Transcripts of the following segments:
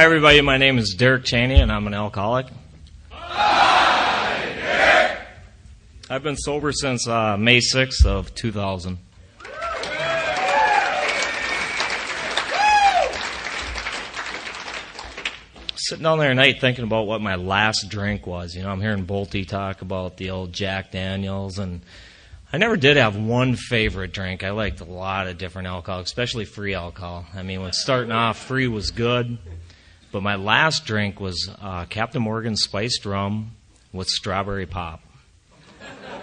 Hi, everybody. My name is Derek Cheney, and I'm an alcoholic. Hi, Derek. I've been sober since May 6th of 2000. Sitting down there at night thinking about what my last drink was. You know, I'm hearing Bolte talk about the old Jack Daniels, and I never did have one favorite drink. I liked a lot of different alcohol, especially free alcohol. I mean, when starting off, free was good. But my last drink was Captain Morgan's spiced rum with strawberry pop.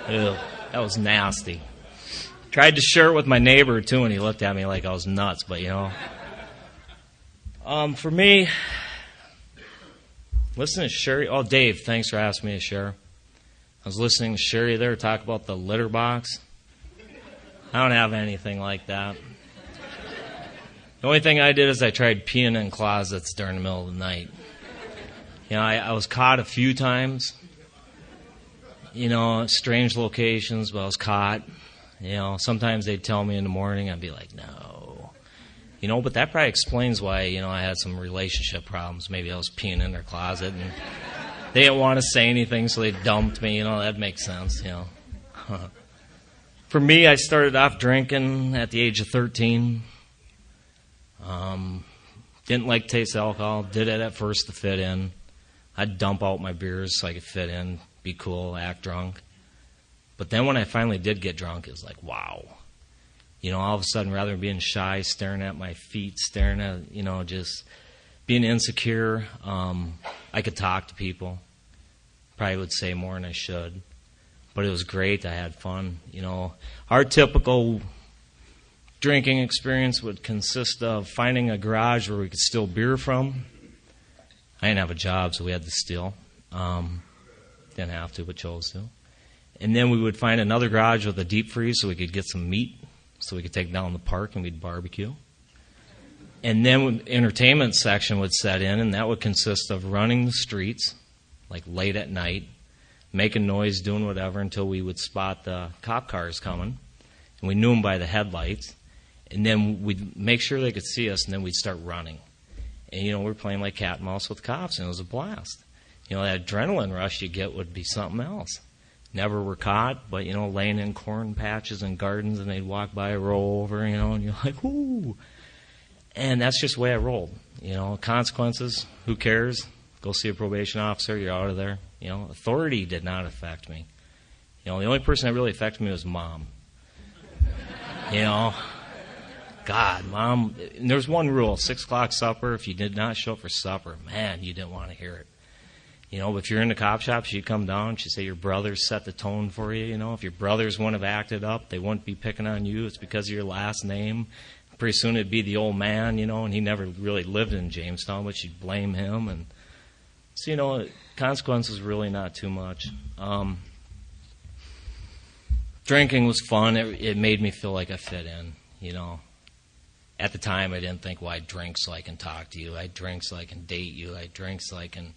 Ew, that was nasty. Tried to share it with my neighbor, too, and he looked at me like I was nuts. But, you know, for me, listen to Sherry. Oh, Dave, thanks for asking me to share. I was listening to Sherry there talk about the litter box. I don't have anything like that. The only thing I did is I tried peeing in closets during the middle of the night. You know, I was caught a few times. You know, strange locations, but I was caught. You know, sometimes they'd tell me in the morning, I'd be like, no. You know, but that probably explains why, you know, I had some relationship problems. Maybe I was peeing in their closet and they didn't want to say anything, so they dumped me. You know, that makes sense, you know. For me, I started off drinking at the age of 13. Didn't like the taste of alcohol. Did it at first to fit in. I'd dump out my beers so I could fit in, be cool, act drunk. But then when I finally did get drunk, it was like, wow. You know, all of a sudden, rather than being shy, staring at my feet, staring at, you know, just being insecure, I could talk to people. Probably would say more than I should. But it was great. I had fun. You know, our typical drinking experience would consist of finding a garage where we could steal beer from. I didn't have a job, so we had to steal. Didn't have to, but chose to. And then we would find another garage with a deep freeze so we could get some meat, so we could take down the park and we'd barbecue. And then entertainment section would set in, and that would consist of running the streets, like late at night, making noise, doing whatever until we would spot the cop cars coming. And we knew them by the headlights. And then we'd make sure they could see us, and then we'd start running. And, you know, we're playing like cat and mouse with cops, and it was a blast. You know, that adrenaline rush you get would be something else. Never were caught, but, you know, laying in corn patches and gardens, and they'd walk by, roll over, you know, and you're like, whoo. And that's just the way I rolled. You know, consequences, who cares? Go see a probation officer, you're out of there. You know, authority did not affect me. You know, the only person that really affected me was Mom. You know, God, Mom, and there's one rule, 6 o'clock supper. If you did not show up for supper, man, you didn't want to hear it. You know, if you're in the cop shop, she'd come down, she'd say your brothers set the tone for you, you know. If your brothers wouldn't have acted up, they wouldn't be picking on you. It's because of your last name. Pretty soon it'd be the old man, you know, and he never really lived in Jamestown, but she'd blame him. And so, you know, consequences really not too much. Drinking was fun. It made me feel like I fit in, you know. At the time, I didn't think, well, I drink so I can talk to you. I drink so I can date you. I drink so I can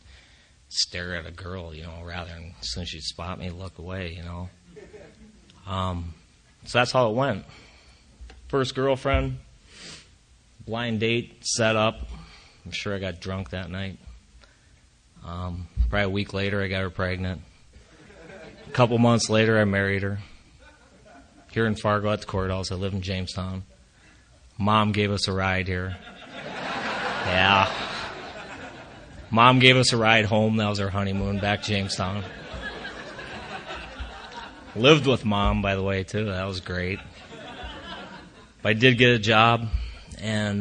stare at a girl, you know, rather than as soon as she'd spot me, look away, you know. So that's how it went. First girlfriend, blind date, set up. I'm sure I got drunk that night. Probably a week later, I got her pregnant. A couple months later, I married her. Here in Fargo at the courthouse. I live in Jamestown. Mom gave us a ride here. Yeah. Mom gave us a ride home. That was our honeymoon back to Jamestown. Lived with Mom, by the way, too. That was great. But I did get a job. And,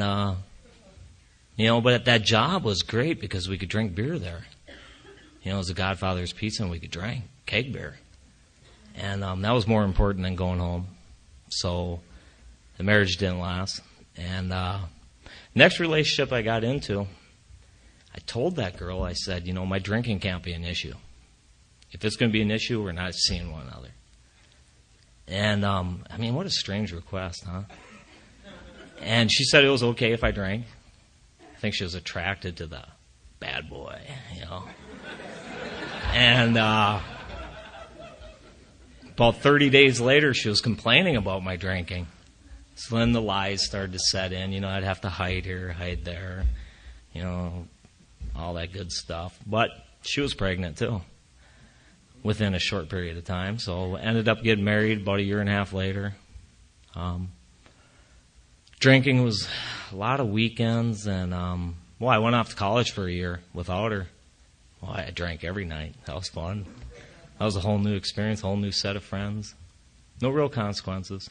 you know, but that job was great because we could drink beer there. You know, it was a Godfather's Pizza and we could drink keg beer. And that was more important than going home. So the marriage didn't last. And next relationship I got into, I told that girl, I said, you know, my drinking can't be an issue. If it's going to be an issue, we're not seeing one another. And, I mean, what a strange request, huh? And she said it was okay if I drank. I think she was attracted to the bad boy, you know. And about 30 days later, she was complaining about my drinking. So then the lies started to set in. You know, I'd have to hide here, hide there. You know, all that good stuff. But she was pregnant too within a short period of time. So ended up getting married about a year and a half later. Drinking was a lot of weekends, and I went off to college for a year without her. Well, I drank every night. That was fun. That was a whole new experience, a whole new set of friends. No real consequences.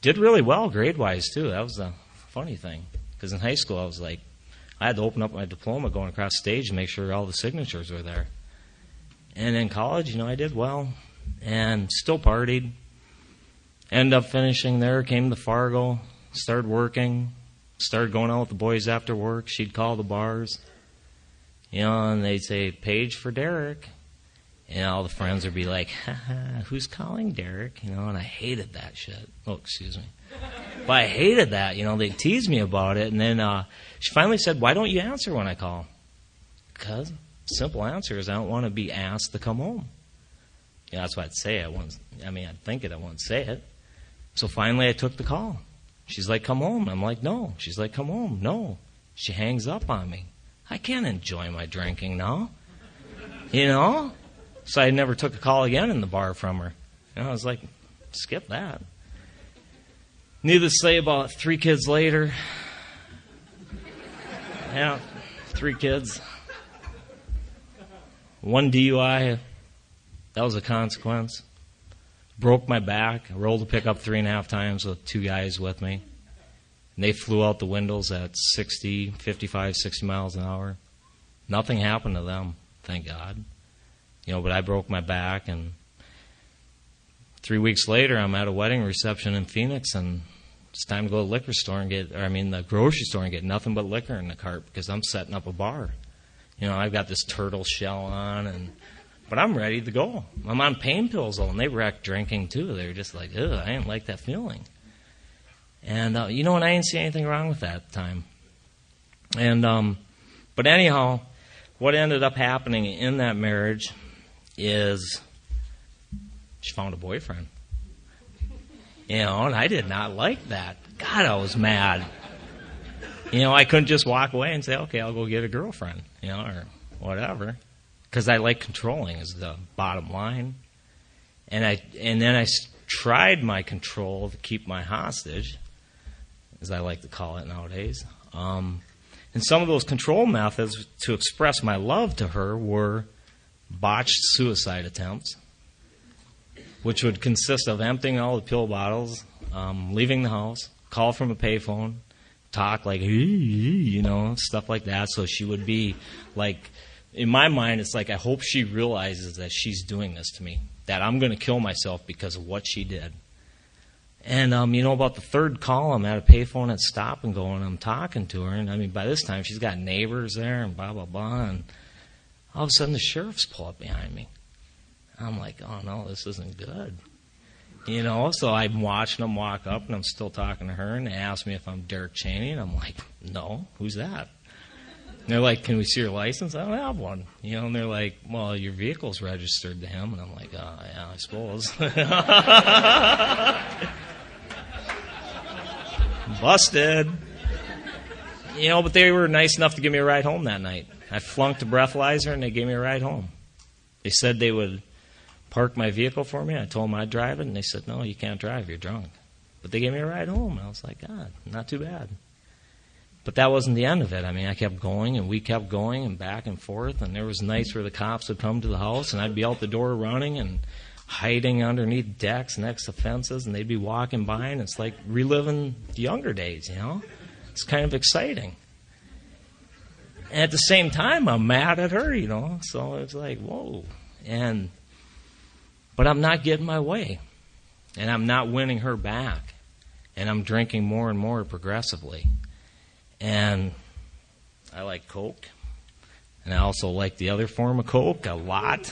Did really well grade-wise, too. That was a funny thing. Because in high school, I had to open up my diploma going across stage and make sure all the signatures were there. And in college, I did well. And still partied. Ended up finishing there, came to Fargo, started working, started going out with the boys after work. She'd call the bars. And they'd say, "Page for Derek." And all the friends would be like, "Who's calling Derek?" And I hated that shit. Oh, excuse me. But I hated that. They'd tease me about it. And then she finally said, "Why don't you answer when I call?" Because simple answer is I don't want to be asked to come home. That's what I'd say. I'd think it. I wouldn't say it. So finally I took the call. She's like, "Come home." I'm like, "No." She's like, "Come home." No. She hangs up on me. I can't enjoy my drinking now. So I never took a call again in the bar from her. I was like, skip that. Needless to say, about 3 kids later, 3 kids, 1 DUI, that was a consequence. Broke my back. I rolled the pickup 3.5 times with 2 guys with me. And they flew out the windows at 55, 60 miles an hour. Nothing happened to them, thank God. But I broke my back, and 3 weeks later, I'm at a wedding reception in Phoenix, and it's time to go to the liquor store and the grocery store and get nothing but liquor in the cart because I'm setting up a bar. I've got this turtle shell on, but I'm ready to go. I'm on pain pills, and they wrecked drinking too. They were just like, ugh, I didn't like that feeling. And, and I didn't see anything wrong with that at the time. And, but anyhow, what ended up happening in that marriage is she found a boyfriend. And I did not like that. God, I was mad. I couldn't just walk away and say, okay, I'll go get a girlfriend, or whatever. Because I like controlling is the bottom line. And then I tried my control to keep my hostage, as I like to call it nowadays. And some of those control methods to express my love to her were botched suicide attempts, which would consist of emptying all the pill bottles, leaving the house, call from a payphone, talk like, stuff like that. So she would be like, in my mind, it's like I hope she realizes that she's doing this to me, that I'm going to kill myself because of what she did. And, about the 3rd call, I'm at a payphone at Stop and Go, and I'm talking to her. And, by this time, she's got neighbors there and blah, blah, blah. And all of a sudden, the sheriffs pull up behind me. I'm like, oh, no, this isn't good. So I'm watching them walk up, and I'm still talking to her. And they ask me if I'm Derek Cheney. And I'm like, no, who's that? And they're like, can we see your license? I don't have one. And they're like, well, your vehicle's registered to him. And I'm like, oh, yeah, I suppose. Busted. But they were nice enough to give me a ride home that night. I flunked a breathalyzer, and they gave me a ride home. They said they would park my vehicle for me. I told them I'd drive it, and they said, no, you can't drive. You're drunk. But they gave me a ride home. I was like, God, not too bad. But that wasn't the end of it. I kept going, and we kept going, and back and forth. And there was nights where the cops would come to the house, and I'd be out the door running and hiding underneath decks next to fences, and they'd be walking by, and it's like reliving the younger days, It's kind of exciting. And at the same time, I'm mad at her, So it's like, whoa. But I'm not getting my way. And I'm not winning her back. And I'm drinking more and more progressively. And I like Coke. And I also like the other form of Coke a lot.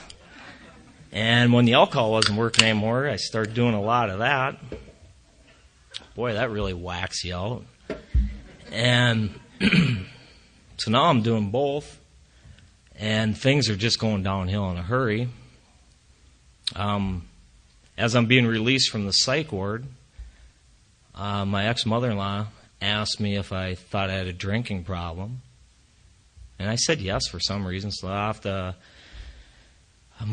And when the alcohol wasn't working anymore, I started doing a lot of that. Boy, that really whacks you out. And so now I'm doing both. And things are just going downhill in a hurry. As I'm being released from the psych ward, my ex-mother-in-law asked me if I thought I had a drinking problem. And I said yes for some reason, so I'll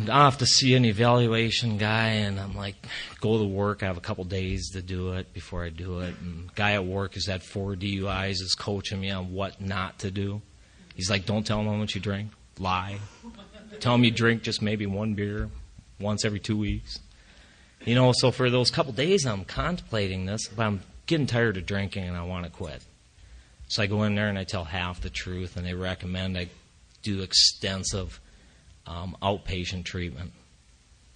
have to see an evaluation guy, and I'm like, go to work. I have a couple days to do it before I do it. And guy at work who's had 4 DUIs is coaching me on what not to do. He's like, don't tell him how much you drink. Lie. Tell him you drink just maybe 1 beer once every 2 weeks. So for those couple days I'm contemplating this, but I'm getting tired of drinking and I want to quit. So I go in there and I tell half the truth, and they recommend I do extensive outpatient treatment.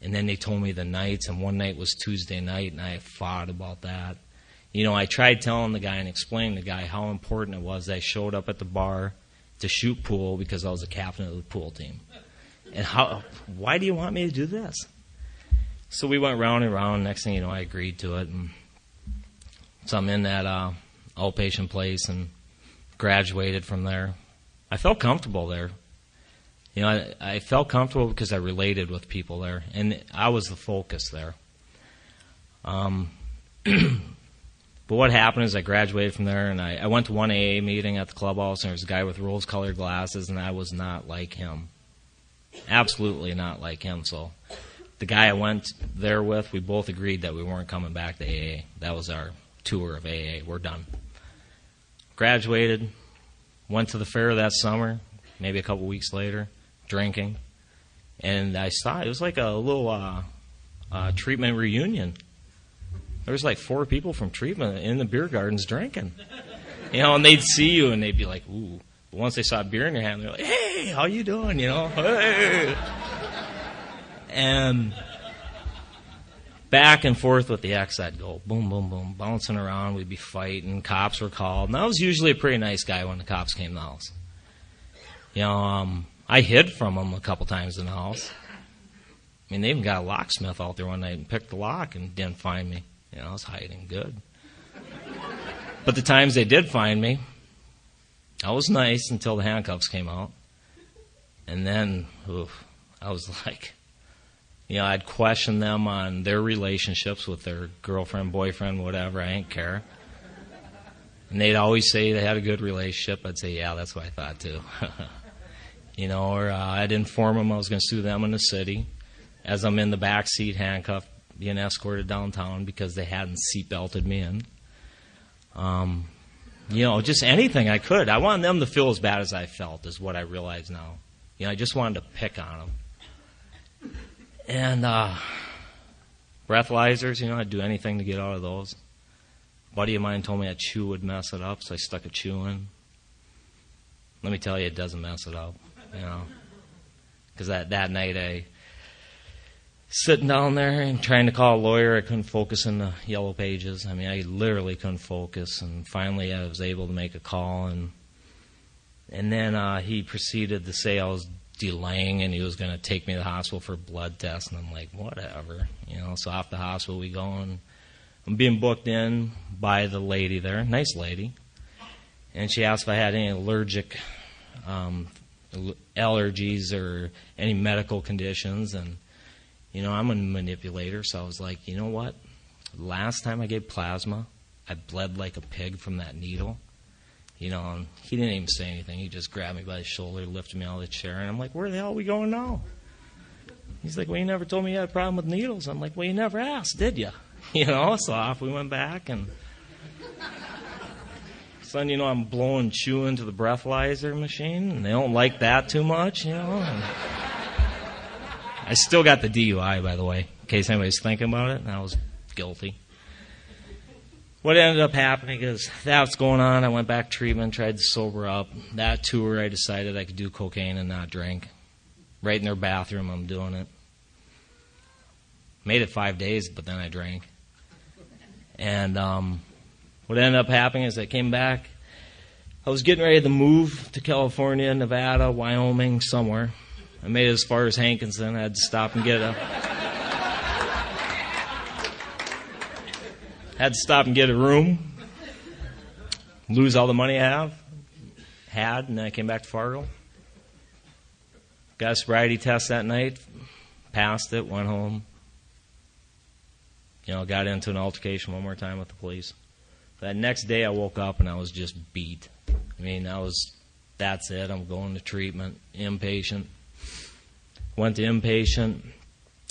And then they told me the nights, and one night was Tuesday night, and I fought about that. I tried telling the guy and explaining to the guy how important it was that I showed up at the bar to shoot pool because I was the captain of the pool team. And why do you want me to do this? So we went round and round. Next thing you know, I agreed to it. And so I'm in that outpatient place and graduated from there. I felt comfortable there. I felt comfortable because I related with people there, and I was the focus there. But what happened is I graduated from there, and I went to one AA meeting at the clubhouse, and there was a guy with rose-colored glasses, and I was not like him. Absolutely not like him. So the guy I went there with, we both agreed that we weren't coming back to AA. That was our tour of AA. We're done. Graduated, went to the fair that summer, maybe a couple weeks later, drinking, and I saw it was like a little treatment reunion. There was like 4 people from treatment in the beer gardens drinking, and they'd see you and they'd be like, "Ooh!" But once they saw beer in your hand, they're like, "Hey, how you doing?" Hey. And back and forth with the ex, I'd go boom, boom, boom, bouncing around. We'd be fighting. Cops were called, and I was usually a pretty nice guy when the cops came to the house. I hid from them a couple times in the house. They even got a locksmith out there one night and picked the lock and didn't find me. I was hiding good. But the times they did find me, I was nice until the handcuffs came out. And then, I was like, I'd question them on their relationships with their girlfriend, boyfriend, whatever. I didn't care. And they'd always say they had a good relationship. I'd say, yeah, that's what I thought too. Or I'd inform them I was going to sue them in the city as I'm in the back seat, handcuffed, being escorted downtown because they hadn't seatbelted me in. Just anything I could. I wanted them to feel as bad as I felt is what I realize now. I just wanted to pick on them. And breathalyzers, I'd do anything to get out of those. A buddy of mine told me a chew would mess it up, so I stuck a chew in. Let me tell you, it doesn't mess it up, Because that night I sitting down there and trying to call a lawyer, I couldn't focus in the yellow pages. I literally couldn't focus. And finally I was able to make a call. And then he proceeded to say I was delaying and he was going to take me to the hospital for a blood test. And I'm like, whatever. So off the hospital we go, and I'm being booked in by the lady there, nice lady. And she asked if I had any allergic allergies or any medical conditions. And, I'm a manipulator, so I was like, you know what? Last time I gave plasma, I bled like a pig from that needle. And he didn't even say anything. He just grabbed me by the shoulder, lifted me out of the chair, and I'm like, where the hell are we going now? He's like, well, you never told me you had a problem with needles. I'm like, well, you never asked, did you? So off we went back, and suddenly, I'm blowing chew into the breathalyzer machine, and they don't like that too much, And I still got the DUI, by the way, in case anybody's thinking about it, and I was guilty. What ended up happening is that's going on. I went back to treatment, tried to sober up. That tour, I decided I could do cocaine and not drink. Right in their bathroom, I'm doing it. Made it 5 days, but then I drank. And what ended up happening is I came back. I was getting ready to move to California, Nevada, Wyoming, somewhere. I made it as far as Hankinson. I had to stop and get a room, lose all the money I had, and then I came back to Fargo. Got a sobriety test that night, passed it, went home. Got into an altercation one more time with the police. That next day I woke up and I was just beat. That that's it. I'm going to treatment, inpatient. Went to inpatient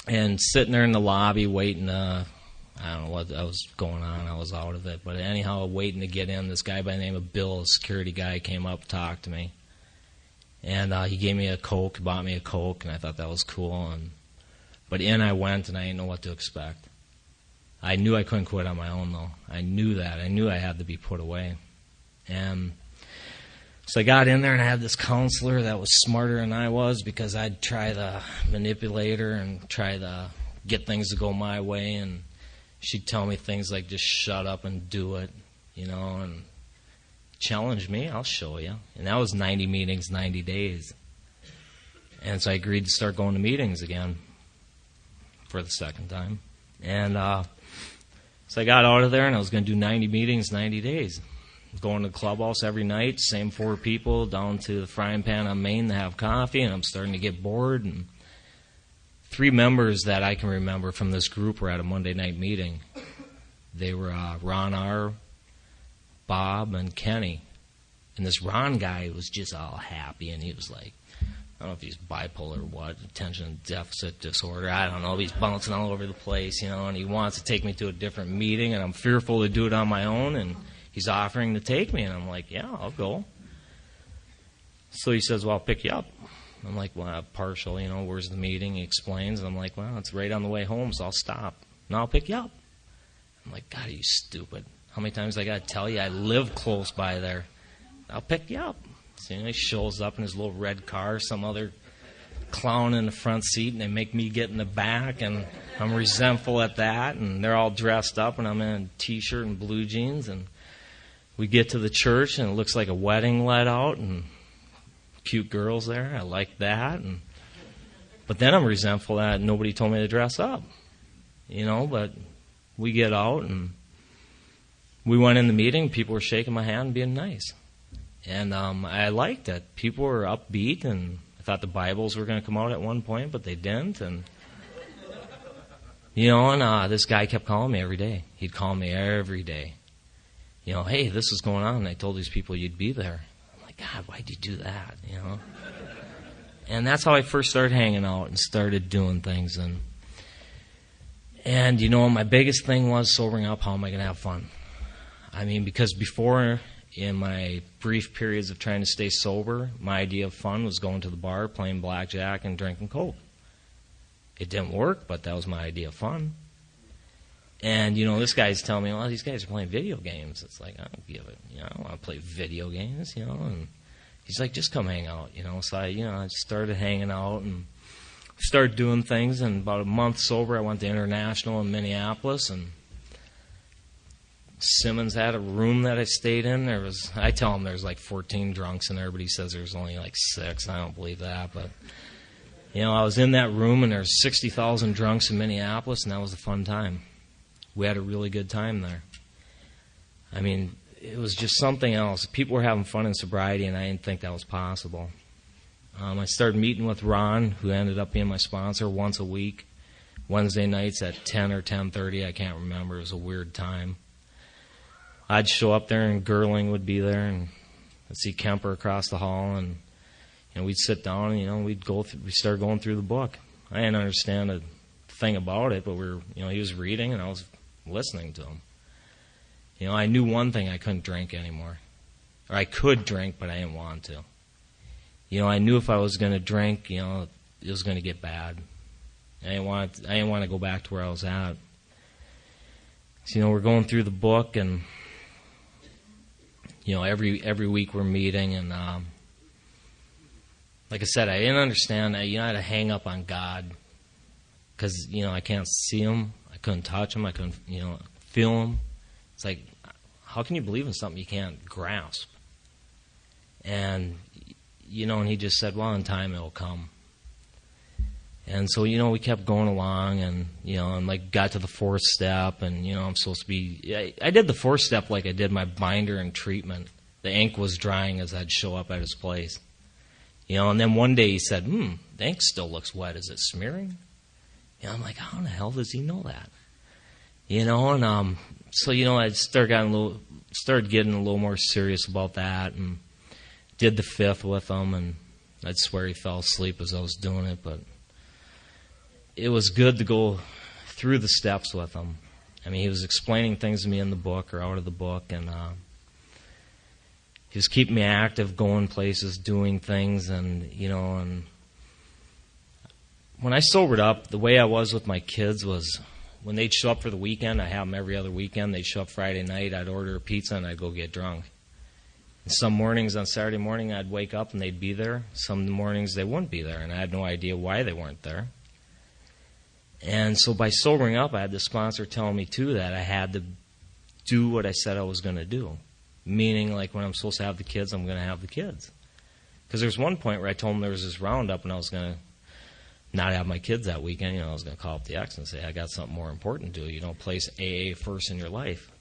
and sitting there in the lobby waiting I don't know what was going on. I was out of it. But anyhow, waiting to get in, this guy by the name of Bill, a security guy, came up, talked to me. And he gave me a Coke, bought me a Coke, and I thought that was cool. But in I went, and I didn't know what to expect. I knew I couldn't quit on my own, though. I knew that. I knew I had to be put away. And so I got in there, and I had this counselor that was smarter than I was because I'd try to manipulate her and try to get things to go my way. And she'd tell me things like, just shut up and do it, and challenge me, I'll show you. And that was 90 meetings, 90 days. And so I agreed to start going to meetings again for the second time. And so I got out of there, and I was going to do 90 meetings, 90 days. Going to the clubhouse every night, same 4 people, down to the Frying Pan on Main to have coffee, and I'm starting to get bored. And 3 members that I can remember from this group were at a Monday night meeting. They were Ron R., Bob, and Kenny. And this Ron guy was just all happy, and he was like, I don't know if he's bipolar or what, attention deficit disorder, I don't know, he's bouncing all over the place, and he wants to take me to a different meeting, and I'm fearful to do it on my own, and he's offering to take me, and I'm like, yeah, I'll go. So he says, well, I'll pick you up. I'm like, well, I'm partial, where's the meeting? He explains, and I'm like, well, it's right on the way home, so I'll stop. And I'll pick you up. I'm like, God, are you stupid? How many times I got to tell you I live close by there? I'll pick you up. So he shows up in his little red car, some other clown in the front seat, and they make me get in the back, and I'm resentful at that, and they're all dressed up, and I'm in a T-shirt and blue jeans, and we get to the church, and it looks like a wedding let out, and cute girls there. I like that. But then I'm resentful that nobody told me to dress up. But we get out, and we went in the meeting. People were shaking my hand and being nice. And I liked it. People were upbeat, and I thought the Bibles were going to come out at one point, but they didn't. And, this guy kept calling me every day. He'd call me every day. Hey, this is going on, and I told these people you'd be there. I'm like, God, why'd you do that, And that's how I first started hanging out and started doing things. And my biggest thing was sobering up, how am I going to have fun? I mean, because before, in my brief periods of trying to stay sober, my idea of fun was going to the bar, playing blackjack, and drinking Coke. It didn't work, but that was my idea of fun. And, this guy's telling me, well, these guys are playing video games. It's like, I don't give it. I don't want to play video games, And he's like, just come hang out, So I started hanging out and started doing things. And about a month sober, I went to International in Minneapolis. And Simmons had a room that I stayed in. I tell him there's like 14 drunks in there, but he says there's only like 6. I don't believe that. But, I was in that room, and there's 60,000 drunks in Minneapolis, and that was a fun time. We had a really good time there. I mean, it was just something else. People were having fun in sobriety, and I didn't think that was possible. I started meeting with Ron, who ended up being my sponsor, once a week, Wednesday nights at 10 or 10:30. I can't remember. It was a weird time. I'd show up there, and Gerling would be there, and I'd see Kemper across the hall, and we'd sit down, and we started going through the book. I didn't understand a thing about it, but he was reading, and I was listening to him. I knew one thing: I couldn't drink anymore, or I could drink, but I didn't want to. I knew if I was going to drink, it was going to get bad. I didn't want to go back to where I was at. So, we're going through the book, and every week we're meeting, and like I said, I didn't understand. I had to hang up on God because I can't see Him, I couldn't touch Him, I couldn't feel Him. It's like, how can you believe in something you can't grasp? And and He just said, well, in time it'll come. And so, we kept going along, and, and like got to the 4th step, and, I'm supposed to be, I did the 4th step like I did my binder and treatment. The ink was drying as I'd show up at his place. And then one day he said, the ink still looks wet. Is it smearing? I'm like, how in the hell does he know that? And so, I started getting a little more serious about that, and did the fifth with him, and I'd swear he fell asleep as I was doing it, but it was good to go through the steps with him. I mean, he was explaining things to me in the book or out of the book, and he was keeping me active, going places, doing things, and when I sobered up, the way I was with my kids was when they'd show up for the weekend, I have them every other weekend, they'd show up Friday night, I'd order a pizza, and I'd go get drunk. And some mornings on Saturday morning, I'd wake up and they'd be there. Some mornings they wouldn't be there, and I had no idea why they weren't there. And so by sobering up, I had the sponsor telling me, too, that I had to do what I said I was going to do. Meaning, like, when I'm supposed to have the kids, I'm going to have the kids. Because there's one point where I told him there was this roundup, and I was going to not have my kids that weekend. I was going to call up the ex and say, I got something more important to do. You don't place AA first in your life.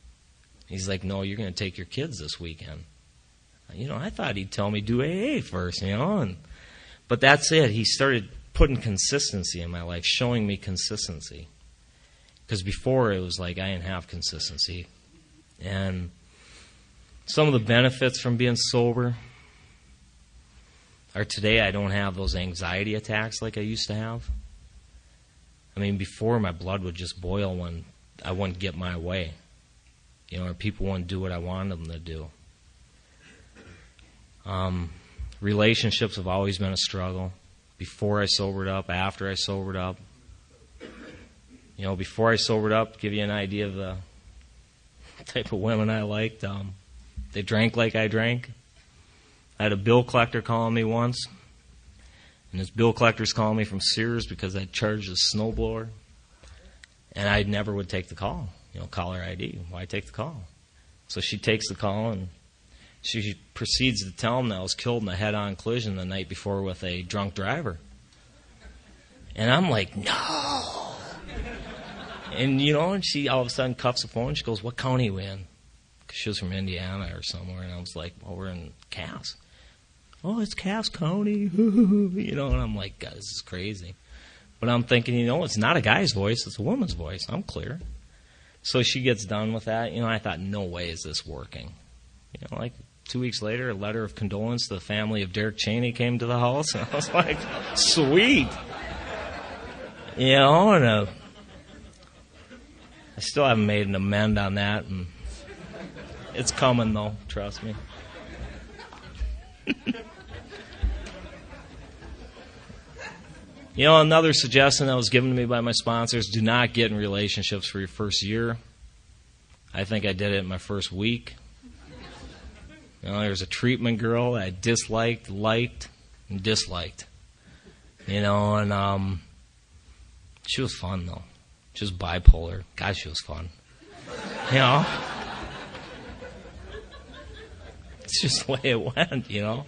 He's like, no, you're going to take your kids this weekend. I thought he'd tell me do AA first, but that's it. He started putting consistency in my life, showing me consistency. Because before it was like I didn't have consistency. And some of the benefits from being sober are today I don't have those anxiety attacks like I used to have. I mean, before my blood would just boil when I wouldn't get my way. Or people wouldn't do what I wanted them to do. Relationships have always been a struggle. Before I sobered up, after I sobered up. Before I sobered up, give you an idea of the type of women I liked. They drank like I drank. I had a bill collector calling me once, and this bill collector's calling me from Sears because I charged a snowblower, and I never would take the call. Caller ID. Why take the call? So she takes the call, and she proceeds to tell him that I was killed in a head-on collision the night before with a drunk driver. And I'm like, no. And, and she all of a sudden cuffs the phone. She goes, what county are we in? Because she was from Indiana or somewhere. And I was like, well, we're in Cass. Oh, it's Cass County. And I'm like, God, this is crazy. But I'm thinking, it's not a guy's voice. It's a woman's voice. I'm clear. So she gets done with that. I thought, no way is this working. Like 2 weeks later, a letter of condolence to the family of Derek Cheney came to the house. And I was like, sweet. And I still haven't made an amend on that. And it's coming, though. Trust me. Another suggestion that was given to me by my sponsors, do not get in relationships for your first year. I think I did it in my first week. There's a treatment girl that I disliked, liked, and disliked. And she was fun, though. She was bipolar. God, she was fun. It's just the way it went, It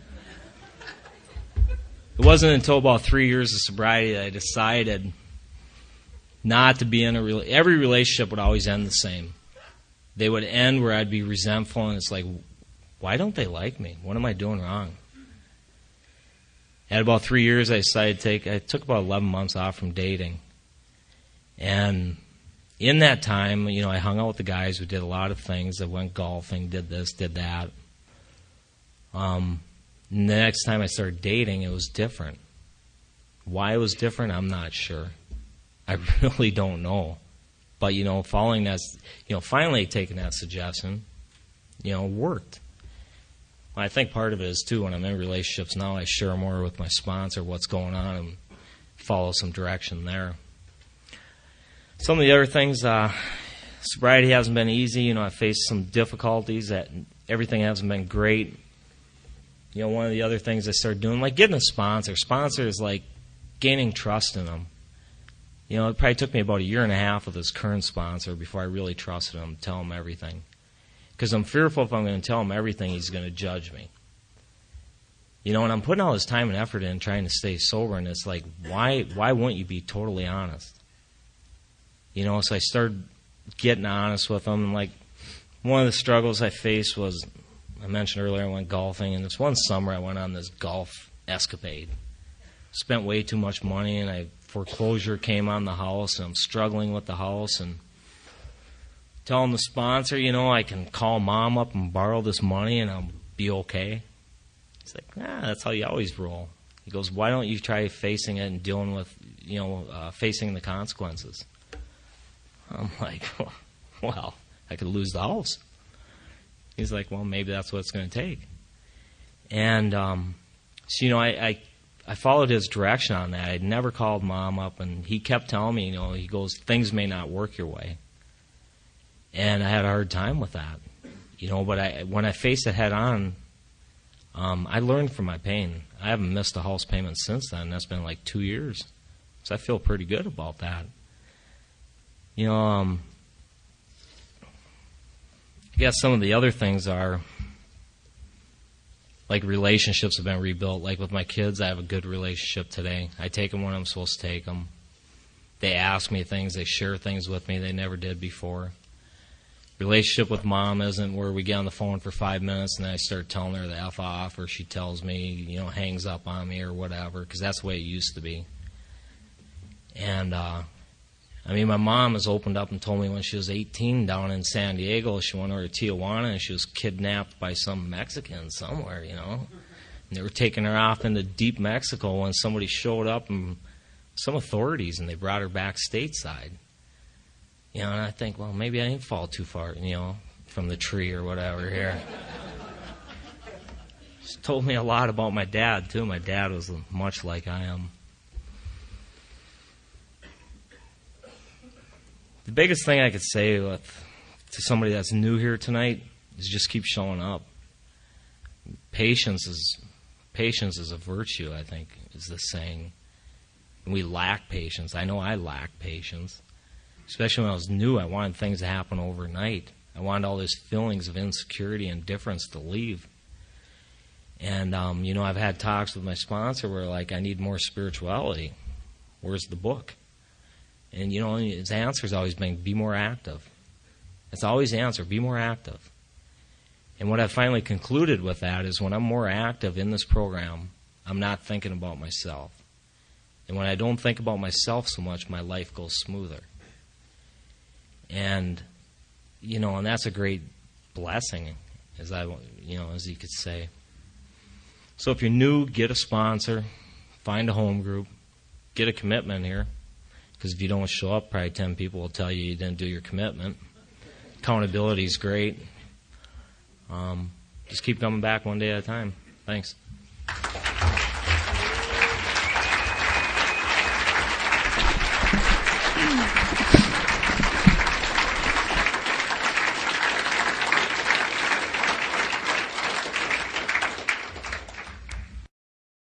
wasn't until about 3 years of sobriety that I decided not to be in every relationship would always end the same. They would end where I'd be resentful, and it's like, why don't they like me? What am I doing wrong? At about 3 years, I decided I took about 11 months off from dating. And in that time, I hung out with the guys who did a lot of things. I went golfing, did this, did that. The next time I started dating, it was different. Why it was different, I'm not sure. I really don't know. But, following that, finally taking that suggestion, worked. Well, I think part of it is, too, when I'm in relationships now, I share more with my sponsor what's going on and follow some direction there. Some of the other things, sobriety hasn't been easy. I faced some difficulties. Everything hasn't been great. One of the other things I started doing, like getting a sponsor. Sponsor is like gaining trust in them. It probably took me about 1.5 years with this current sponsor before I really trusted him, tell him everything. Because I'm fearful if I'm going to tell him everything, he's going to judge me. And I'm putting all this time and effort in trying to stay sober, and it's like, why wouldn't you be totally honest? So I started getting honest with him, and like one of the struggles I faced was, I mentioned earlier, I went golfing, and this one summer I went on this golf escapade. Spent way too much money, and foreclosure came on the house, and I'm struggling with the house, and telling the sponsor, I can call Mom up and borrow this money, and I'll be okay. He's like, that's how you always roll. He goes, why don't you try facing it and dealing with, facing the consequences? I'm like, well, I could lose the house. He's like, well, maybe that's what it's going to take. And, so, I followed his direction on that. I'd never called Mom up, and he kept telling me, he goes, things may not work your way. And I had a hard time with that, but when I faced it head on, I learned from my pain. I haven't missed a house payment since then. That's been like 2 years. So I feel pretty good about that. I guess some of the other things are, like relationships have been rebuilt. Like with my kids, I have a good relationship today. I take them when I'm supposed to take them. They ask me things. They share things with me they never did before. Relationship with Mom isn't where we get on the phone for 5 minutes and then I start telling her to F off, or she tells me, hangs up on me or whatever, because that's the way it used to be. And, my mom has opened up and told me when she was 18 down in San Diego, she went over to Tijuana and she was kidnapped by some Mexican somewhere, And they were taking her off into deep Mexico when somebody showed up, and some authorities, and they brought her back stateside. And I think, well, maybe I didn't fall too far, from the tree or whatever here. She told me a lot about my dad, too. My dad was much like I am. The biggest thing I could say to somebody that's new here tonight is just keep showing up. Patience is a virtue, I think, is the saying. And we lack patience. I know I lack patience. Especially when I was new, I wanted things to happen overnight. I wanted all these feelings of insecurity and difference to leave. And, I've had talks with my sponsor where, I need more spirituality. Where's the book? And, his answer's always been, be more active. That's always the answer, be more active. And what I finally concluded with that is when I'm more active in this program, I'm not thinking about myself. And when I don't think about myself so much, my life goes smoother. And, and that's a great blessing, as you could say. So if you're new, get a sponsor, find a home group, get a commitment here. Because if you don't show up, probably 10 people will tell you didn't do your commitment. Accountability is great. Just keep coming back one day at a time. Thanks.